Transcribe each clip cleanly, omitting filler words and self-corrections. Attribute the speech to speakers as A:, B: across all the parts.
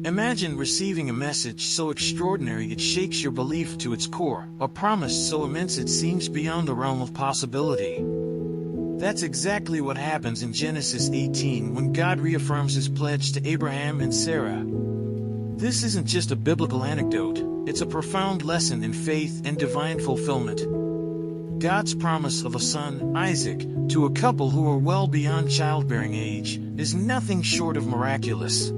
A: Imagine receiving a message so extraordinary it shakes your belief to its core, a promise so immense it seems beyond the realm of possibility. That's exactly what happens in Genesis 18 when God reaffirms his pledge to Abraham and Sarah. This isn't just a biblical anecdote, it's a profound lesson in faith and divine fulfillment. God's promise of a son, Isaac, to a couple who are well beyond childbearing age, is nothing short of miraculous.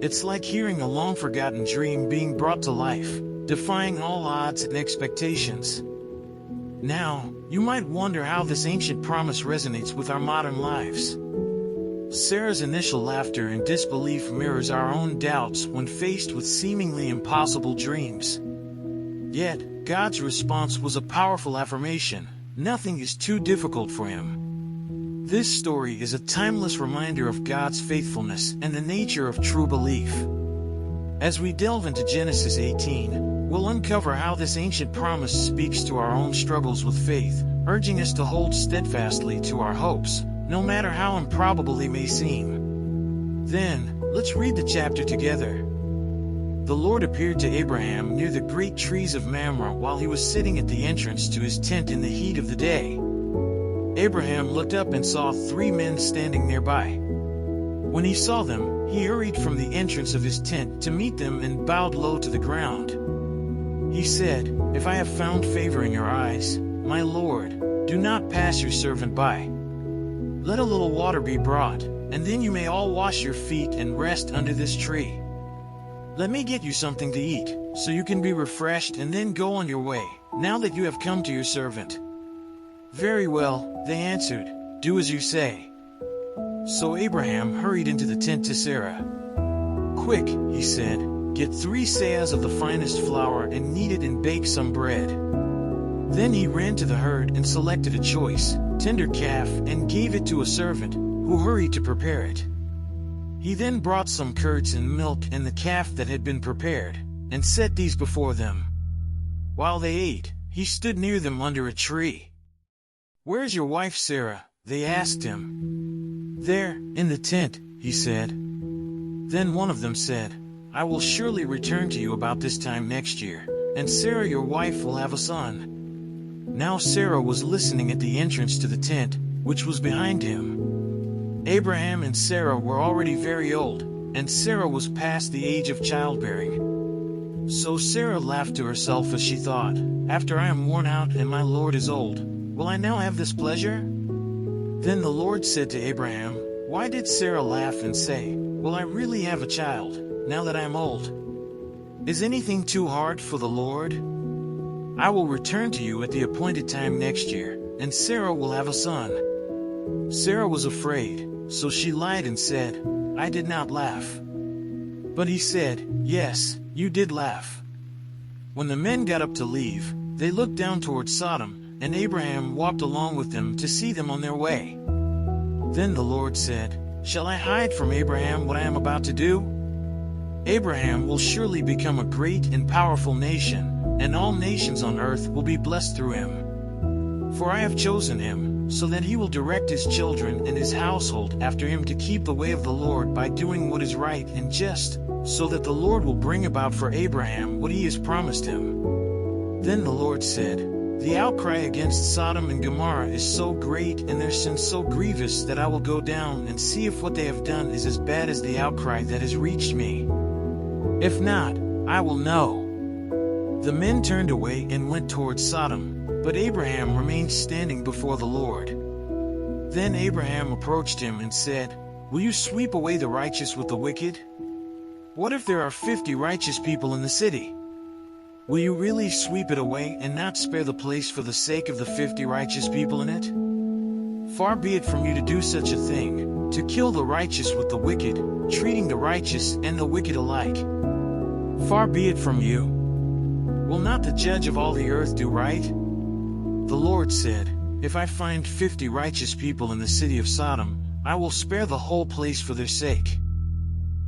A: It's like hearing a long-forgotten dream being brought to life, defying all odds and expectations. Now, you might wonder how this ancient promise resonates with our modern lives. Sarah's initial laughter and disbelief mirrors our own doubts when faced with seemingly impossible dreams. Yet, God's response was a powerful affirmation: nothing is too difficult for him. This story is a timeless reminder of God's faithfulness and the nature of true belief. As we delve into Genesis 18, we'll uncover how this ancient promise speaks to our own struggles with faith, urging us to hold steadfastly to our hopes, no matter how improbable they may seem. Then, let's read the chapter together. The Lord appeared to Abraham near the great trees of Mamre while he was sitting at the entrance to his tent in the heat of the day. Abraham looked up and saw 3 men standing nearby. When he saw them, he hurried from the entrance of his tent to meet them and bowed low to the ground. He said, "If I have found favor in your eyes, my Lord, do not pass your servant by. Let a little water be brought, and then you may all wash your feet and rest under this tree. Let me get you something to eat, so you can be refreshed and then go on your way, now that you have come to your servant." "Very well," they answered, "do as you say." So Abraham hurried into the tent to Sarah. "Quick," he said, "get 3 seahs of the finest flour and knead it and bake some bread." Then he ran to the herd and selected a choice, tender calf and gave it to a servant, who hurried to prepare it. He then brought some curds and milk and the calf that had been prepared, and set these before them. While they ate, he stood near them under a tree. "Where's your wife Sarah?" they asked him. "There, in the tent," he said. Then one of them said, "I will surely return to you about this time next year, and Sarah your wife will have a son." Now Sarah was listening at the entrance to the tent, which was behind him. Abraham and Sarah were already very old, and Sarah was past the age of childbearing. So Sarah laughed to herself as she thought, "After I am worn out and my Lord is old, will I now have this pleasure?" Then the Lord said to Abraham, "Why did Sarah laugh and say, 'Will I really have a child, now that I am old?' Is anything too hard for the Lord? I will return to you at the appointed time next year, and Sarah will have a son." Sarah was afraid, so she lied and said, "I did not laugh." But he said, "Yes, you did laugh." When the men got up to leave, they looked down toward Sodom, and Abraham walked along with them to see them on their way. Then the Lord said, "Shall I hide from Abraham what I am about to do? Abraham will surely become a great and powerful nation, and all nations on earth will be blessed through him. For I have chosen him, so that he will direct his children and his household after him to keep the way of the Lord by doing what is right and just, so that the Lord will bring about for Abraham what he has promised him." Then the Lord said, "The outcry against Sodom and Gomorrah is so great and their sin so grievous that I will go down and see if what they have done is as bad as the outcry that has reached me. If not, I will know." The men turned away and went toward Sodom, but Abraham remained standing before the Lord. Then Abraham approached him and said, "Will you sweep away the righteous with the wicked? What if there are 50 righteous people in the city? Will you really sweep it away and not spare the place for the sake of the 50 righteous people in it? Far be it from you to do such a thing, to kill the righteous with the wicked, treating the righteous and the wicked alike. Far be it from you. Will not the judge of all the earth do right?" The Lord said, "If I find 50 righteous people in the city of Sodom, I will spare the whole place for their sake."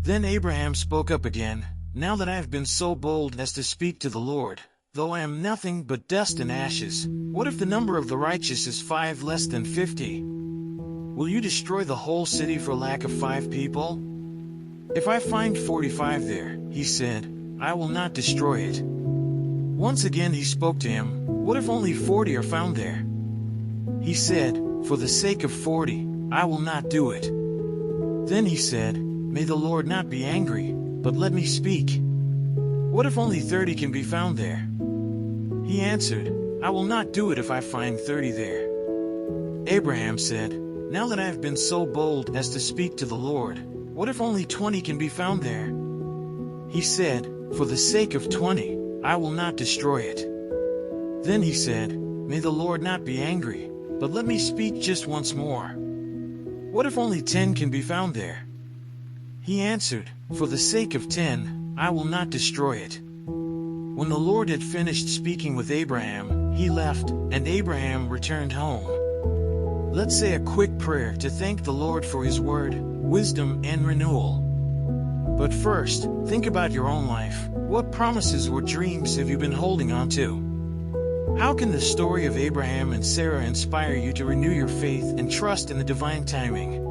A: Then Abraham spoke up again, "Now that I have been so bold as to speak to the Lord, though I am nothing but dust and ashes, what if the number of the righteous is 5 less than 50? Will you destroy the whole city for lack of 5 people?" If I find 45 there, he said, I will not destroy it. Once again he spoke to him, what if only 40 are found there? He said, for the sake of 40, I will not do it. Then he said, may the Lord not be angry, but let me speak. What if only 30 can be found there? He answered, I will not do it if I find 30 there. Abraham said, now that I have been so bold as to speak to the Lord, what if only 20 can be found there? He said, for the sake of 20, I will not destroy it. Then he said, may the Lord not be angry, but let me speak just once more. What if only 10 can be found there? He answered, for the sake of 10, I will not destroy it. When the Lord had finished speaking with Abraham, he left, and Abraham returned home. Let's say a quick prayer to thank the Lord for his word, wisdom, and renewal. But first, think about your own life. What promises or dreams have you been holding on to? How can the story of Abraham and Sarah inspire you to renew your faith and trust in the divine timing?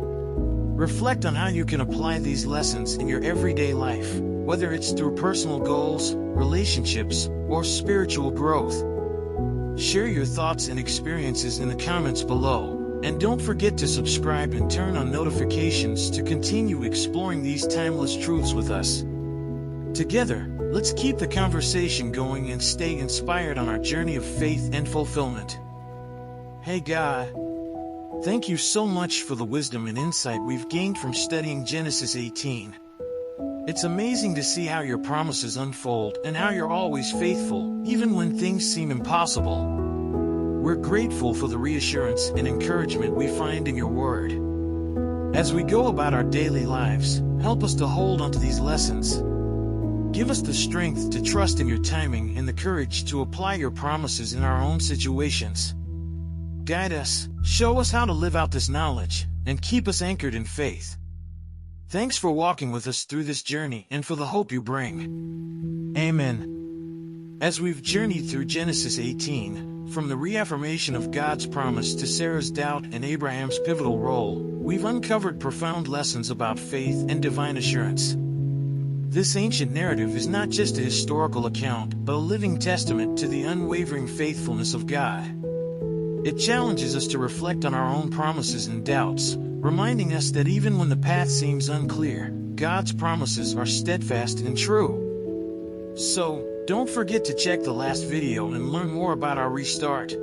A: Reflect on how you can apply these lessons in your everyday life, whether it's through personal goals, relationships, or spiritual growth. Share your thoughts and experiences in the comments below. And don't forget to subscribe and turn on notifications to continue exploring these timeless truths with us. Together, let's keep the conversation going and stay inspired on our journey of faith and fulfillment. Hey God, thank you so much for the wisdom and insight we've gained from studying Genesis 18. It's amazing to see how your promises unfold and how you're always faithful, even when things seem impossible. We're grateful for the reassurance and encouragement we find in your word. As we go about our daily lives, help us to hold onto these lessons. Give us the strength to trust in your timing and the courage to apply your promises in our own situations. Guide us, show us how to live out this knowledge, and keep us anchored in faith. Thanks for walking with us through this journey and for the hope you bring. Amen. As we've journeyed through Genesis 18, from the reaffirmation of God's promise to Sarah's doubt and Abraham's pivotal role, we've uncovered profound lessons about faith and divine assurance. This ancient narrative is not just a historical account, but a living testament to the unwavering faithfulness of God. It challenges us to reflect on our own promises and doubts, reminding us that even when the path seems unclear, God's promises are steadfast and true. So, don't forget to check the last video and learn more about our restart,